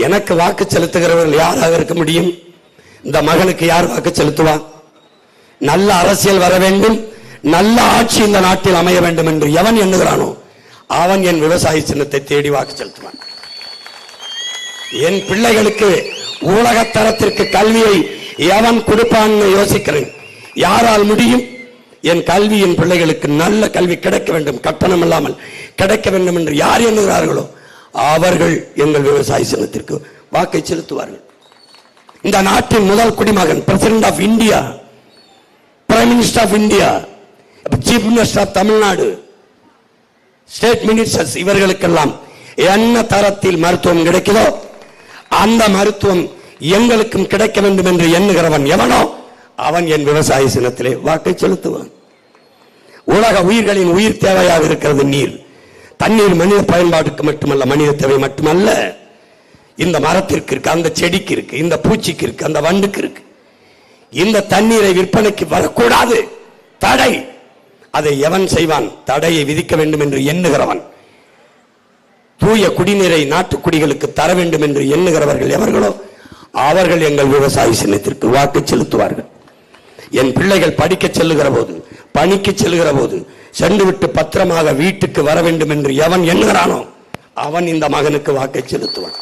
எனக்கு வாக்கு செலுத்துகிறவர்கள் யாராக இருக்க முடியும்? இந்த மகனுக்கு யார் வாக்கு செலுத்துவான்? நல்ல அரசியல் வர வேண்டும், நல்ல ஆட்சி இந்த நாட்டில் அமைய வேண்டும் என்று எவன் எண்ணுகிறானோ அவன் என் விவசாய சின்னத்தை தேடி வாக்கு செலுத்துவான். என் பிள்ளைகளுக்கு உலக தரத்திற்கு கல்வியை எவன் கொடுப்பான்னு யோசிக்கிறேன். யாரால் முடியும்? என் கல்வி என் பிள்ளைகளுக்கு நல்ல கல்வி கிடைக்க வேண்டும், கட்டணம் இல்லாமல் கிடைக்க வேண்டும் என்று யார் எண்ணுகிறார்களோ அவர்கள் எங்கள் விவசாய சின்னத்திற்கு வாக்கை செலுத்துவார்கள். இந்த நாட்டின் முதல் குடிமகன், president of India, prime minister of India, chief minister of Tamil Nadu, state ministers, இவர்களுக்கெல்லாம் என்ன தரத்தில் மருத்துவம் கிடைக்கிறதோ அந்த மருத்துவம் எங்களுக்கும் கிடைக்க வேண்டும் என்று எண்ணுகிறவன் எவனோ அவன் என் விவசாய சின்னத்திலே வாக்கை செலுத்துவான். உலக உயிர்களின் உயிர் தேவையாக இருக்கிறது நீர். தண்ணீர் மனித பயன்பாட்டுக்கு மட்டுமல்ல, மனித தேவை மட்டுமல்ல, இந்த மரத்திற்கு இருக்கு, அந்த செடிக்கு இருக்கு, இந்த பூச்சிக்கு இருக்கு, அந்த வண்டுக்கு இருக்கு. இந்த தண்ணீரை விற்பனைக்கு வரக்கூடாது, தடை. அதை எவன் செய்வான்? தடையை விதிக்க வேண்டும் என்று எண்ணுகிறவன். தூய குடிநீரை நாட்டு குடிகளுக்கு தர வேண்டும் என்று எண்ணுகிறவர்கள் எவர்களோ அவர்கள் எங்கள் விவசாய சின்னத்திற்கு வாக்கு செலுத்துவார்கள். என் பிள்ளைகள் படிக்க செல்லுகிற போது, பணிக்கு செல்லுகிற போது சென்று விட்டு பத்திரமாக வீட்டுக்கு வர வேண்டும் என்று எவன் எண்ணுகிறானோ அவன் இந்த மகனுக்கு வாக்கை செலுத்துவான்.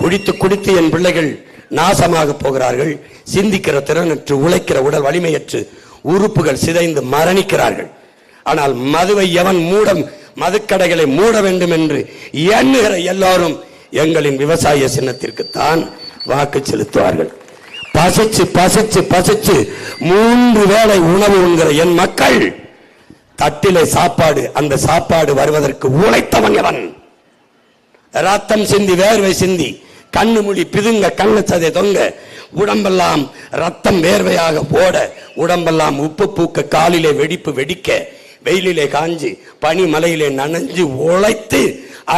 குடித்து குடித்து என் பிள்ளைகள் நாசமாக போகிறார்கள். சிந்திக்கிற திறனற்று, உழைக்கிற உடல் வலிமையற்று, உறுப்புகள் சிதைந்து மரணிக்கிறார்கள். ஆனால் மதுவை எவன் மதுக்கடைகளை மூட வேண்டும் என்று எண்ணுகிற எல்லாரும் எங்களின் விவசாய சின்னத்திற்கு தான் வாக்கு செலுத்துவார்கள். பசிச்சு பசிச்சு பசிச்சு 3 வேளை உணவு உண்கிற என் மக்கள் தட்டிலே சாப்பாடு, அந்த சாப்பாடு வருவதற்கு உழைத்தவன் எவன்? ரத்தம் சிந்தி, வேர்வை சிந்தி, கண்ணு மொழி பிதுங்க, கண்ணு சதை தொங்க, உடம்பெல்லாம் ரத்தம் வேர்வையாக போட, உடம்பெல்லாம் உப்பு பூக்க, காலிலே வெடிப்பு வெடிக்க, வெயிலிலே காஞ்சி, பனி மலையிலே நனைஞ்சு உழைத்து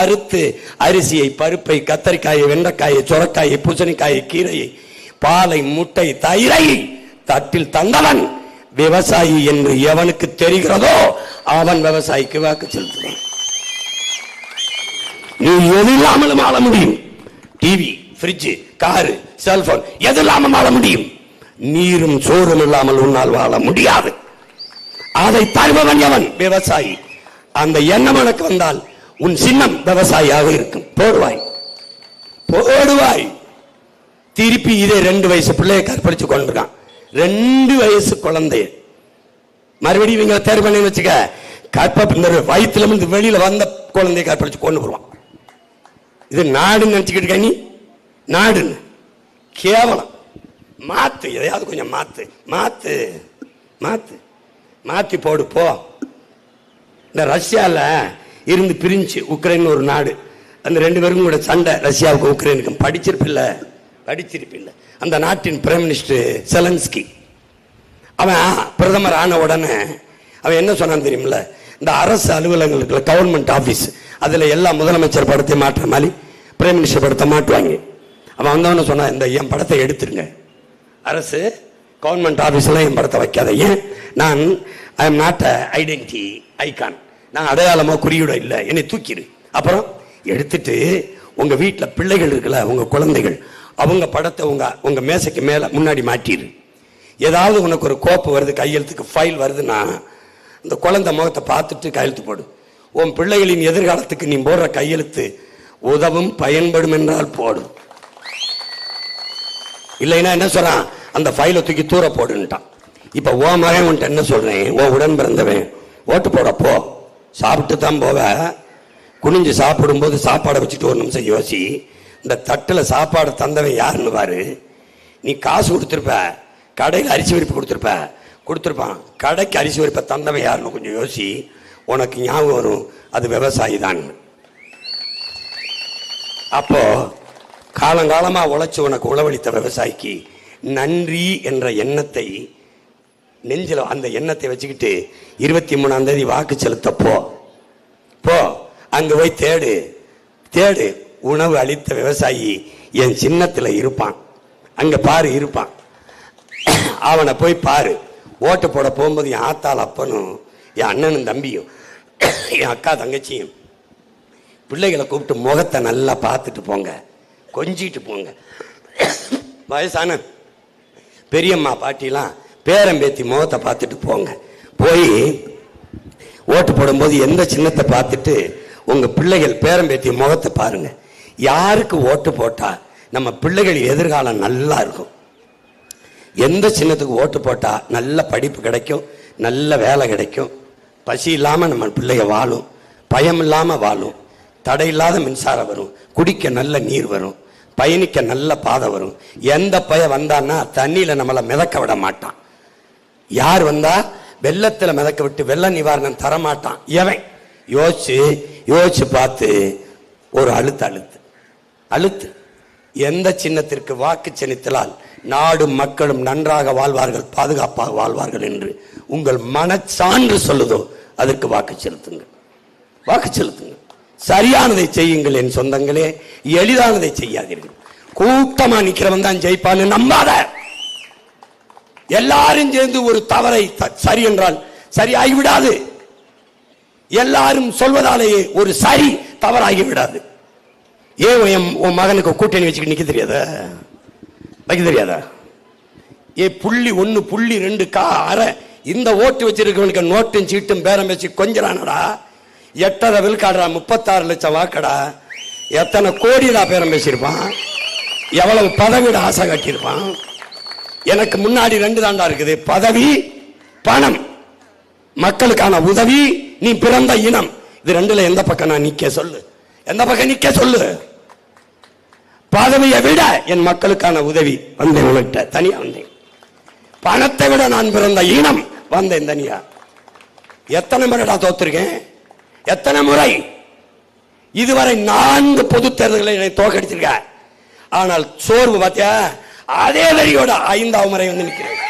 அறுத்து அரிசியை, பருப்பை, கத்தரிக்காயை, வெண்டைக்காயை, சொரக்காயை, பூசணிக்காயை, கீரையை, பாலை, முட்டை, தயிரை தட்டில் தந்தவன் விவசாயி என்று எவனுக்கு தெரிகிறதோ அவன் விவசாயிக்கு வாக்கு செலுத்துவான். நீ எது இல்லாமலும் ஆள முடியும். டிவி, பிரிட்ஜ், காரு, செல்போன் எது இல்லாமல் வாழ முடியும். நீரும் சோறும் இல்லாமல் உன்னால் வாழ முடியாது. அதை தருபவன் எவன்? விவசாயி. அந்த எண்ணம் உனக்கு வந்தால் உன் சின்னம் விவசாயியாக இருக்கும். போடுவாய் போடுவாய். திருப்பி இதே 2 வயசு பிள்ளையை கற்பழிச்சு கொண்டிருக்கான். 2 வயசு குழந்தைய மறுபடியும் இவங்க தேர்வு பண்ணி வச்சுக்க, வயிற்றுல இருந்து வெளியில வந்த குழந்தைய கற்பழிச்சு கொண்டு போடுவான். இது நாடுன்னு நினைச்சுக்கிட்டு இருக்க நீ? நாடுன்னு கேவலம். மாத்து, எதையாவது கொஞ்சம் மாத்து மாத்து மாத்து மாத்தி போடு போ. இந்த ரஷ்யால இருந்து பிரிஞ்சு உக்ரைன் ஒரு நாடு, அந்த 2 பேருக்கும் கூட சண்டை, ரஷ்யாவுக்கு உக்ரைனுக்கும். படிச்சிருப்பில்ல. அந்த நாட்டின் பிரைம் மினிஸ்டர் செலன்ஸ்கி, அவன் பிரதமர் ஆன உடனே அவன் என்ன சொன்னான்னு தெரியுமில்ல? இந்த அரசு அலுவலகங்களுக்கு, கவர்மெண்ட் ஆபீஸ், அதுல எல்லா முதலமைச்சர் படத்தை மாற்ற மாதிரி பிரைம் மினிஸ்டர் படத்தை மாட்டுவாங்க. அவன் வந்தவன சொன்னா, இந்த என் படத்தை எடுத்துருங்க, அரசு கவர்மெண்ட் ஆபீஸ்ல என் படத்தை வைக்காத. ஏன்? நான் I am not identity icon, நான் அடையாளமோ குறியீடோ இல்லை, என்னை தூக்கிடு. அப்புறம் எடுத்துட்டு உங்க வீட்டில் பிள்ளைகள் இருக்குல்ல, உங்க குழந்தைகள், அவங்க படத்தை உங்க மேசைக்கு மேல முன்னாடி மாட்டிடு. ஏதாவது உனக்கு ஒரு கோப்பு வருது, கையெழுத்துக்கு ஃபைல் வருதுன்னா அந்த குழந்தை முகத்தை பார்த்துட்டு கையெழுத்து போடு. உன் பிள்ளைகளின் எதிர்காலத்துக்கு நீ போடுற கையெழுத்து உதவும், பயன்படும் என்றால் போடு. இல்லைன்னா என்ன சொல்றான்? அந்த ஃபைலை தூக்கி தூர போடுன்ட்டான். இப்ப ஓ மகன் உன்ட்ட என்ன சொல்றேன்? ஓ உடன் பிறந்தவன், ஓட்டு போடப்போ, சாப்பிட்டு தான் போவ. குனிஞ்சு சாப்பிடும்போது சாப்பாடை வச்சுட்டு 1 நிமிஷம் யோசி. இந்த தட்டில் சாப்பாடு தந்தவன் யாருன்னு பாரு. நீ காசு கொடுத்துருப்ப, கடையில் அரிசி வரிப்பு கொடுத்துருப்பான், கடைக்கு அரிசி வரிப்பை தந்தவன் யாருன்னு கொஞ்சம் யோசி. உனக்கு ஞாபகம் வரும், அது விவசாயி தான். அப்போ காலங்காலமா உழைச்சு உனக்கு உழவளித்த விவசாயிக்கு நன்றி என்ற எண்ணத்தை நெஞ்சில, அந்த எண்ணத்தை வச்சுக்கிட்டு 23ஆம் தேதி வாக்கு செலுத்த போ. அங்க போய் தேடு. உணவு அளித்த விவசாயி என் சின்னத்துல இருப்பான். அங்க பாரு, இருப்பான். அவனை போய் பாரு. ஓட்டு போட போகும்போது என் ஆத்தாள் அப்பனும், என் அண்ணனும் தம்பியும், என் அக்கா தங்கச்சியும் பிள்ளைகளை கூப்பிட்டு முகத்தை நல்லா பார்த்துட்டு போங்க, கொஞ்சிட்டு போங்க. வயசான பெரியம்மா பாட்டிலாம் பேரம்பேத்தி முகத்தை பார்த்துட்டு போங்க. போய் ஓட்டு போடும்போது எந்த சின்னத்தை பார்த்துட்டு உங்க பிள்ளைகள் பேரம்பேத்தி முகத்தை பாருங்க. யாருக்கு ஓட்டு போட்டா நம்ம பிள்ளைகள் எதிர்காலம் நல்லா இருக்கும், எந்த சின்னத்துக்கு ஓட்டு போட்டா நல்ல படிப்பு கிடைக்கும், நல்ல வேலை கிடைக்கும், பசி இல்லாம நம்ம பிள்ளைங்க வாழும், பயம் இல்லாம வாழும், தடை இல்லாத மின்சாரம் வரும், குடிக்க நல்ல நீர் வரும், பயணிக்க நல்ல பாதை வரும். எந்த பய வந்தான்னா தண்ணியில நம்மளை மிதக்க விட மாட்டான். யார் வந்தா வெள்ளத்துல மிதக்க விட்டு வெள்ள நிவாரணம் தர மாட்டான். எவன் யோசிச்சு பார்த்து ஒரு அழுத்து. எந்த சின்னத்திற்கு வாக்கு செலுத்தலால் நாடும் மக்களும் நன்றாக வாழ்வார்கள், பாதுகாப்பாக வாழ்வார்கள் என்று உங்கள் மனச்சான்று சொல்லுதோ அதற்கு வாக்கு செலுத்துங்கள். சரியானதை செய்யுங்கள் என் சொந்தங்களே, எளிதானதை செய்யாதீர்கள். கூட்டமா நிக்கிறவன் தான் ஜெயிப்பான்னு நம்பாத. எல்லாரும் சேர்ந்து ஒரு தவறை சரி என்றால் சரியாகிவிடாது. எல்லாரும் சொல்வதாலேயே ஒரு சரி தவறாகி விடாது. ஏன் உன் மகனுக்கு கூட்டணி வச்சுக்கிட்டு நிக்க தெரியாதா, வைக்க தெரியாதா? புள்ளி 1 புள்ளி 2 அரை இந்த ஓட்டு வச்சிருக்கவனுக்கு நோட்டும் சீட்டும் பேரம் வச்சு கொஞ்சறானடா. 8.5 விழுக்காடுறா, 36 லட்சம் வாக்கடா. எத்தனை கோடிடா பேரம் பேசியிருப்பான், எவ்வளவு பதவியோட ஆசை காட்டியிருப்பான். எனக்கு முன்னாடி 2 தாண்டா இருக்குது, பதவி பணம், மக்களுக்கான உதவி, நீ பிறந்த இனம். இது 2ல எந்த பக்கம் நான் நிக்க சொல்லு, எந்த பக்கம் நிக்க சொல்லு? பதவியை விட என் மக்களுக்கான உதவி வந்தேன், உனக்கிட்ட தனியா வந்தேன். பணத்தை விட நான் பிறந்த இனம் வந்தேன் தனியா. எத்தனை முறைடா தோத்திருக்கேன், எத்தனை முறை? இதுவரை 4 பொது தேர்தல்களை என்னை தோக்கடிச்சிருக்க. ஆனால் சோர்வு பார்த்தியா, அதே வரியோட 5வது முறை வந்து நிற்கிறேன்.